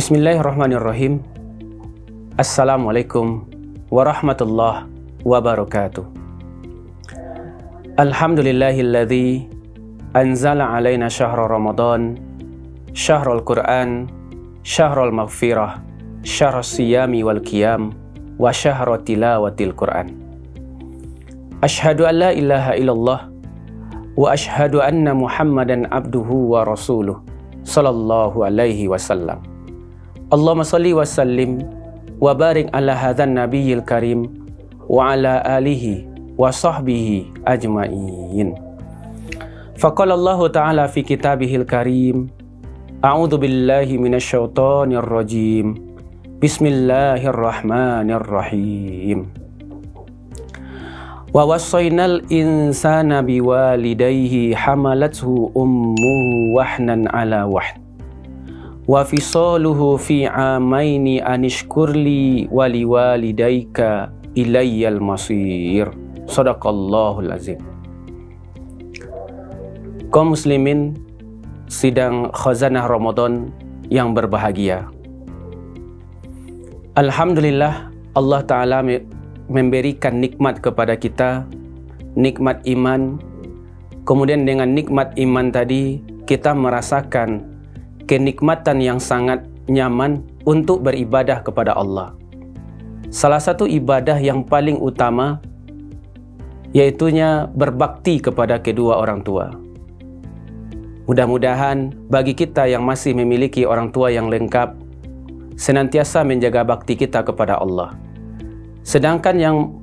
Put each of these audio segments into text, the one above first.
Bismillahirrahmanirrahim. Assalamualaikum warahmatullahi wabarakatuh. Alhamdulillahilladzi anzala alaina syahra Ramadan, syahrul Qur'an, syahrul maghfirah, syahrul siyami wal qiyam, wa syahrul tilawatil Qur'an. Ashhadu an la ilaha illallah wa ashhadu anna Muhammadan abduhu wa rasuluh sallallahu alaihi wasallam. Allahumma salli wa sallim wa barik ala hadzal nabiyil karim wa ala alihi wa sahbihi ajma'in. Faqala Allah ta'ala fi kitabihil karim, a'udzu billahi minasyaitonir rajim. Bismillahirrahmanirrahim. Wa wassaynal insana biwalidayhi hamalathu ummuhu wahnan ala wahn wa fisaluhu fi amaini anishkurli waliwalidayka ilayyal masir. Shadaqallahul azim. Kaum muslimin sidang khazanah Ramadan yang berbahagia, alhamdulillah Allah Ta'ala memberikan nikmat kepada kita, nikmat iman. Kemudian dengan nikmat iman tadi kita merasakan kenikmatan yang sangat nyaman untuk beribadah kepada Allah. Salah satu ibadah yang paling utama yaitunya berbakti kepada kedua orang tua. Mudah-mudahan bagi kita yang masih memiliki orang tua yang lengkap, senantiasa menjaga bakti kita kepada Allah. Sedangkan yang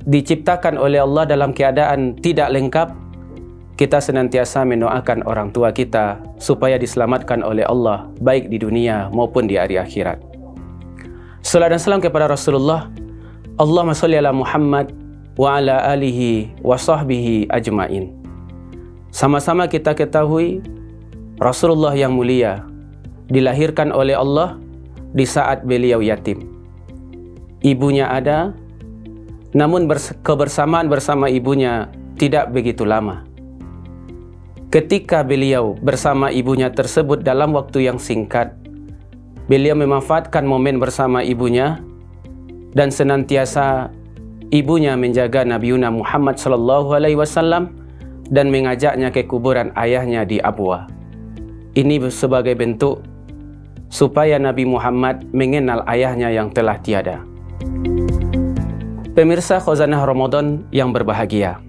diciptakan oleh Allah dalam keadaan tidak lengkap, kita senantiasa mendoakan orang tua kita supaya diselamatkan oleh Allah baik di dunia maupun di hari akhirat. Salam dan salam kepada Rasulullah. Allahumma sholli ala Muhammad wa ala alihi wa sahbihi ajma'in. Sama-sama kita ketahui Rasulullah yang mulia dilahirkan oleh Allah di saat beliau yatim. Ibunya ada, namun kebersamaan bersama ibunya tidak begitu lama. Ketika beliau bersama ibunya tersebut dalam waktu yang singkat, beliau memanfaatkan momen bersama ibunya dan senantiasa ibunya menjaga Nabi Muhammad SAW dan mengajaknya ke kuburan ayahnya di Abwa. Ini sebagai bentuk supaya Nabi Muhammad mengenal ayahnya yang telah tiada. Pemirsa khazanah Ramadan yang berbahagia,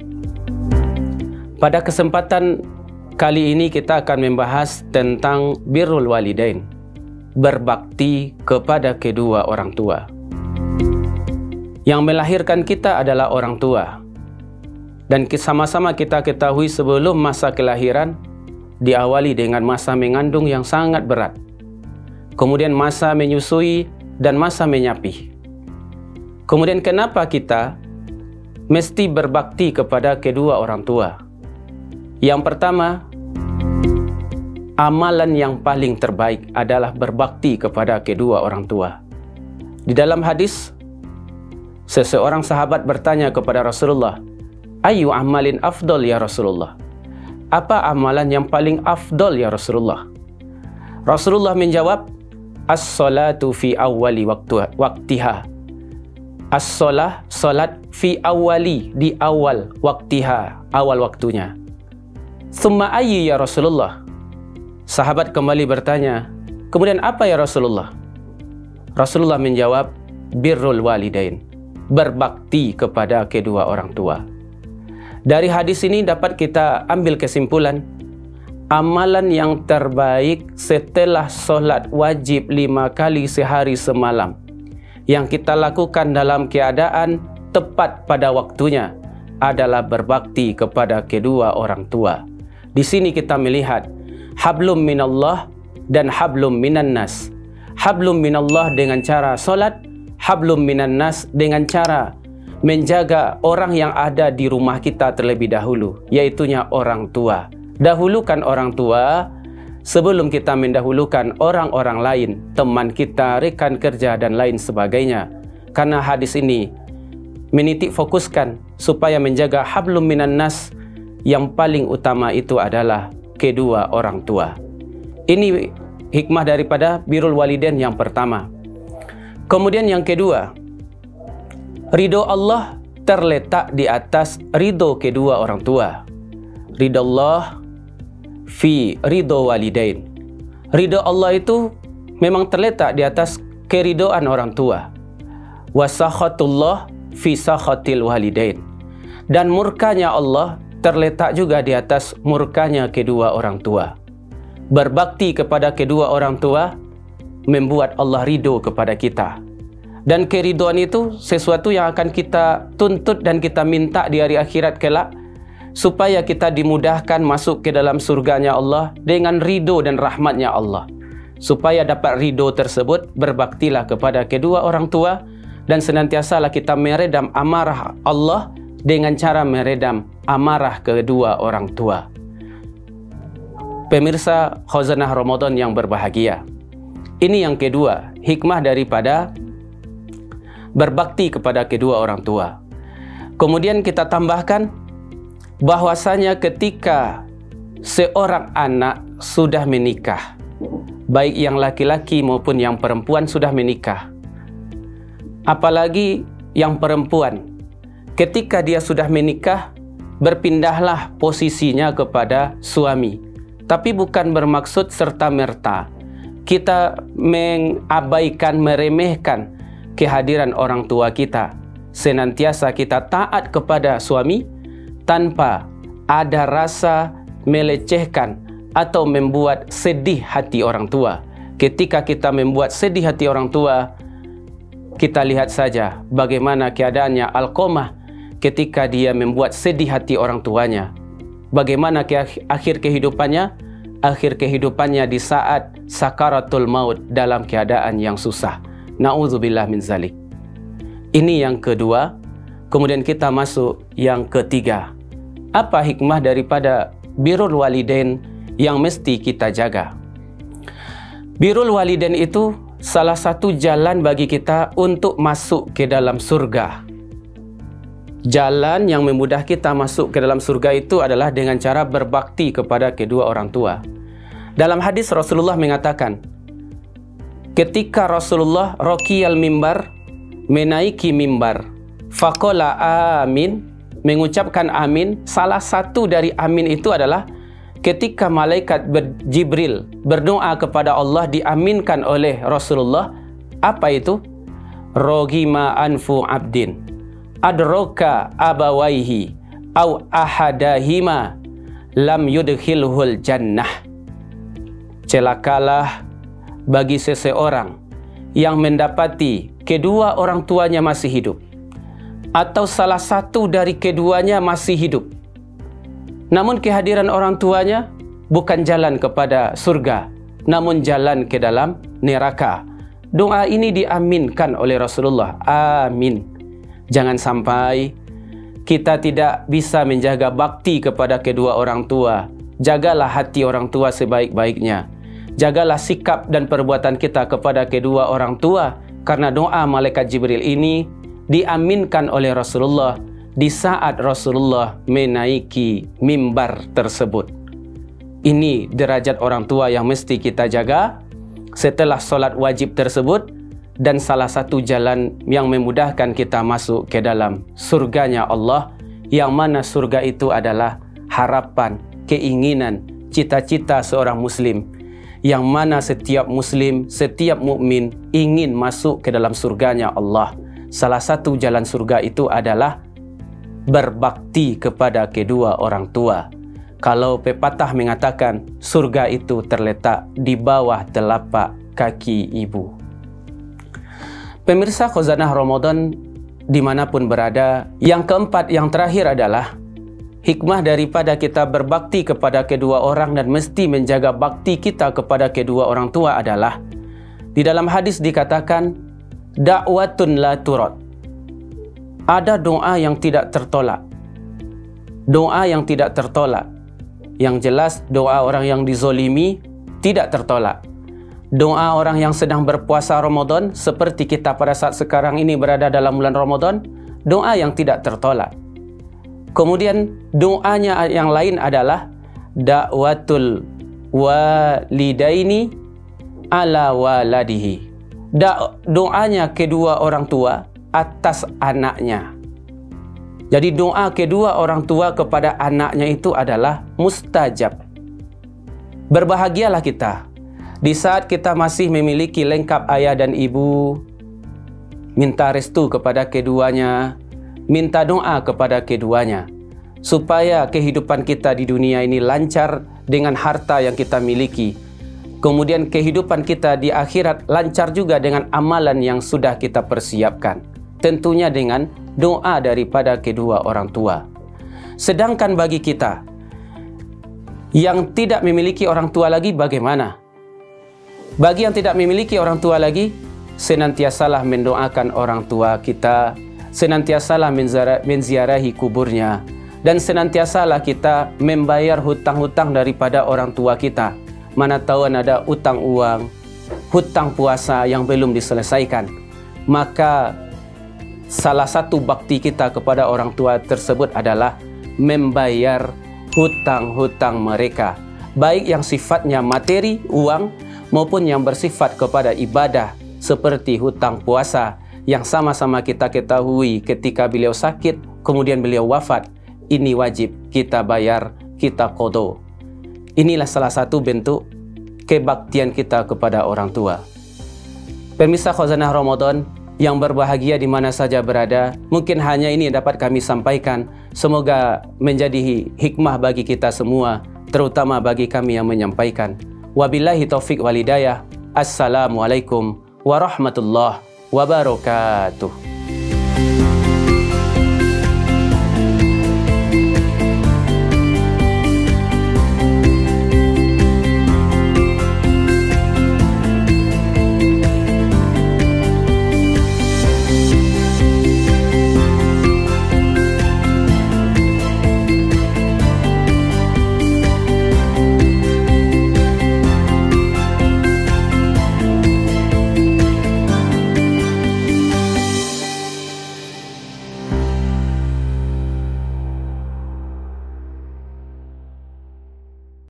pada kesempatan kali ini kita akan membahas tentang birrul walidain, berbakti kepada kedua orang tua. Yang melahirkan kita adalah orang tua. Dan sama-sama kita ketahui sebelum masa kelahiran diawali dengan masa mengandung yang sangat berat. Kemudian masa menyusui dan masa menyapih. Kemudian kenapa kita mesti berbakti kepada kedua orang tua? Yang pertama, amalan yang paling terbaik adalah berbakti kepada kedua orang tua. Di dalam hadis, seseorang sahabat bertanya kepada Rasulullah, "Ayu amalin afdol ya Rasulullah?" Apa amalan yang paling afdol ya Rasulullah? Rasulullah menjawab, "As-salatu fi awwali waktiha." As-salah, salat fi awwali, di awal waktiha, awal waktunya. Summa ayyi ya Rasulullah? Sahabat kembali bertanya, kemudian apa ya Rasulullah? Rasulullah menjawab, birrul walidain, berbakti kepada kedua orang tua. Dari hadis ini dapat kita ambil kesimpulan, amalan yang terbaik setelah solat wajib 5 kali sehari semalam yang kita lakukan dalam keadaan tepat pada waktunya adalah berbakti kepada kedua orang tua. Di sini kita melihat hablum minallah dan hablum minannas. Hablum minallah dengan cara solat, hablum minannas dengan cara menjaga orang yang ada di rumah kita terlebih dahulu, yaitunya orang tua. Dahulukan orang tua sebelum kita mendahulukan orang-orang lain, teman kita, rekan kerja, dan lain sebagainya. Karena hadis ini menitik fokuskan supaya menjaga hablum minannas, yang paling utama itu adalah kedua orang tua. Ini hikmah daripada birrul walidain yang pertama. Kemudian yang kedua, ridho Allah terletak di atas ridho kedua orang tua. Ridho Allah fi ridho walidain. Ridho Allah itu memang terletak di atas keridhoan orang tua. Wa sakhatullah fi sakhatil walidain. Dan murkanya Allah terletak juga di atas murkanya kedua orang tua. Berbakti kepada kedua orang tua membuat Allah ridho kepada kita. Dan keridhoan itu sesuatu yang akan kita tuntut dan kita minta di hari akhirat kelak, supaya kita dimudahkan masuk ke dalam surganya Allah dengan ridho dan rahmatnya Allah. Supaya dapat ridho tersebut, berbaktilah kepada kedua orang tua dan senantiasalah kita meredam amarah Allah dengan cara meredam amarah kedua orang tua. Pemirsa Khazanah Ramadan yang berbahagia, ini yang kedua, hikmah daripada berbakti kepada kedua orang tua. Kemudian kita tambahkan bahwasanya ketika seorang anak sudah menikah, baik yang laki-laki maupun yang perempuan sudah menikah, apalagi yang perempuan, ketika dia sudah menikah, berpindahlah posisinya kepada suami. Tapi bukan bermaksud serta-merta kita mengabaikan, meremehkan kehadiran orang tua kita. Senantiasa kita taat kepada suami tanpa ada rasa melecehkan atau membuat sedih hati orang tua. Ketika kita membuat sedih hati orang tua, kita lihat saja bagaimana keadaannya Alqamah ketika dia membuat sedih hati orang tuanya. Bagaimana akhir kehidupannya? Akhir kehidupannya di saat sakaratul maut dalam keadaan yang susah. Na'udzubillah min zalik. Ini yang kedua. Kemudian kita masuk yang ketiga. Apa hikmah daripada birrul walidain yang mesti kita jaga? Birrul walidain itu salah satu jalan bagi kita untuk masuk ke dalam surga. Jalan yang memudah kita masuk ke dalam surga itu adalah dengan cara berbakti kepada kedua orang tua. Dalam hadis Rasulullah mengatakan, ketika Rasulullah raqiyal mimbar, menaiki mimbar, faqala amin, mengucapkan amin, salah satu dari amin itu adalah ketika malaikat Jibril berdoa kepada Allah diaminkan oleh Rasulullah. Apa itu? Rogima anfu abdin adroka abawaihi au ahadahima lam yudkhilhul jannah. Celakalah bagi seseorang yang mendapati kedua orang tuanya masih hidup atau salah satu dari keduanya masih hidup, namun kehadiran orang tuanya bukan jalan kepada surga, namun jalan ke dalam neraka. Doa ini diaminkan oleh Rasulullah. Amin. Jangan sampai kita tidak bisa menjaga bakti kepada kedua orang tua. Jagalah hati orang tua sebaik-baiknya. Jagalah sikap dan perbuatan kita kepada kedua orang tua, karena doa malaikat Jibril ini diaminkan oleh Rasulullah di saat Rasulullah menaiki mimbar tersebut. Ini derajat orang tua yang mesti kita jaga setelah solat wajib tersebut, dan salah satu jalan yang memudahkan kita masuk ke dalam surganya Allah, yang mana surga itu adalah harapan, keinginan, cita-cita seorang muslim, yang mana setiap muslim, setiap mukmin ingin masuk ke dalam surganya Allah. Salah satu jalan surga itu adalah berbakti kepada kedua orang tua. Kalau pepatah mengatakan surga itu terletak di bawah telapak kaki ibu. Pemirsa Khazanah Ramadan dimanapun berada, yang keempat, yang terakhir adalah hikmah daripada kita berbakti kepada kedua orang dan mesti menjaga bakti kita kepada kedua orang tua adalah, di dalam hadis dikatakan da'watun la turad. Ada doa yang tidak tertolak. Doa yang tidak tertolak. Yang jelas doa orang yang dizolimi tidak tertolak. Doa orang yang sedang berpuasa Ramadan, seperti kita pada saat sekarang ini berada dalam bulan Ramadan, doa yang tidak tertolak. Kemudian doanya yang lain adalah da'watul walidaini ala waladihi. Doanya kedua orang tua atas anaknya. Jadi doa kedua orang tua kepada anaknya itu adalah mustajab. Berbahagialah kita di saat kita masih memiliki lengkap ayah dan ibu. Minta restu kepada keduanya, minta doa kepada keduanya, supaya kehidupan kita di dunia ini lancar dengan harta yang kita miliki. Kemudian kehidupan kita di akhirat lancar juga dengan amalan yang sudah kita persiapkan. Tentunya dengan doa daripada kedua orang tua. Sedangkan bagi kita yang tidak memiliki orang tua lagi, bagaimana? Bagi yang tidak memiliki orang tua lagi, senantiasalah mendoakan orang tua kita, senantiasalah menziarahi kuburnya, dan senantiasalah kita membayar hutang-hutang daripada orang tua kita. Mana tahu ada utang uang, hutang puasa yang belum diselesaikan. Maka salah satu bakti kita kepada orang tua tersebut adalah membayar hutang-hutang mereka, baik yang sifatnya materi, uang, maupun yang bersifat kepada ibadah, seperti hutang puasa yang sama-sama kita ketahui ketika beliau sakit, kemudian beliau wafat. Ini wajib kita bayar, kita qada. Inilah salah satu bentuk kebaktian kita kepada orang tua. Pemirsa Khazanah Ramadan yang berbahagia di mana saja berada, mungkin hanya ini yang dapat kami sampaikan. Semoga menjadi hikmah bagi kita semua, terutama bagi kami yang menyampaikan. Wabillahi taufiq wal hidayah. Assalamualaikum warahmatullahi wabarakatuh.